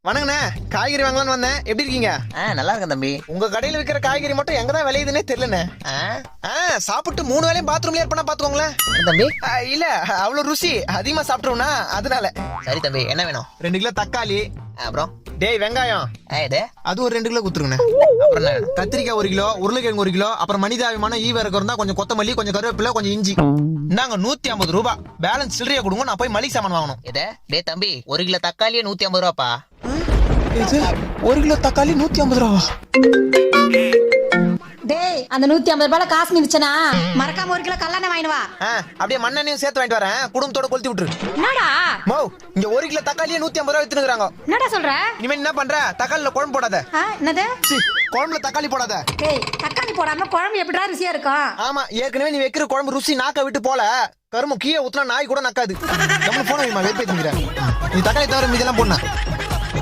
வணங்கண்ணே, காய்கறி வாங்கலாம்னு வந்தேன். எப்படி இருக்கீங்க? நல்லா இருக்கேன் தம்பி. உங்க கடையில விக்கிற காய்கறி மட்டும் எங்கதான் விளையுதுன்னே தெரியலண்ணே. சாப்பிட்டு 3 வேளையும் பாத்ரூம்லயே இருப்பா பாத்துக்கோங்களேன். தம்பி இல்ல அவ்வளவு ருசி அதிகமா சாப்பிட்டுருவோம்னா அதனால. சரி தம்பி, என்ன வேணும்? 2 கிலோ தக்காளி, அப்புறம் டேய் வெங்காயம் அது ஒரு 2 கிலோ குத்துருங்கண்ணே. அப்புறம் என்ன வேணும்? கத்திரிக்காய் 1 கிலோ, உருளைக்கிழங்கு 1 கிலோ, அப்புறம் மனிதாபிமான ஈவரகம் இருந்தா கொஞ்சம் கொத்தமல்லி, கொஞ்சம் கருவேப்பிலை, கொஞ்சம் இஞ்சி. இந்தாங்க 150 ரூபாய். பேலன்ஸ் சில்லறையா கொடுங்க, நான் போய் மளிகை சாமான் வாங்கணும். டே தம்பி, 1 கிலோ தக்காளியே 150 ரூபாப்பா. இது 1 கிலோ தக்காளி 150 ரூபா. டேய், அந்த 150 ரூபாய் காசு மிச்சனா மறக்காம 1 கிலோ கல்லெண்ணெய் வாங்கிட்டு வா. அப்படியே மண்ணெண்ணையும் சேர்த்து வாங்கிட்டு வரேன். குடும்பத்தோட கொளுத்தி விட்டுரு. என்னடா மோ, இங்க 1 கிலோ தக்காளியே 150 ரூபாய் வித்துனுக்குறாங்க. என்னடா சொல்ற? இனிமே என்ன பண்ற? தக்காளில குழம்பு போடாத. என்னது? குழம்புல தக்காளி போடாத. டேய், தக்காளி போடாம குழம்பு எப்படிடா ருசியா இருக்கும்? ஆமா, ஏற்கனவே நீ வைக்கிற குழம்பு ருசி நாக்க விட்டு போல. கரும்பு கீழே ஊத்துனா நாய் கூட நக்காது. நம்ம போன வெயிட் பண்ணிக்கிறேன். நீ தக்காளி தவிர மீதெல்லாம் போடணும்.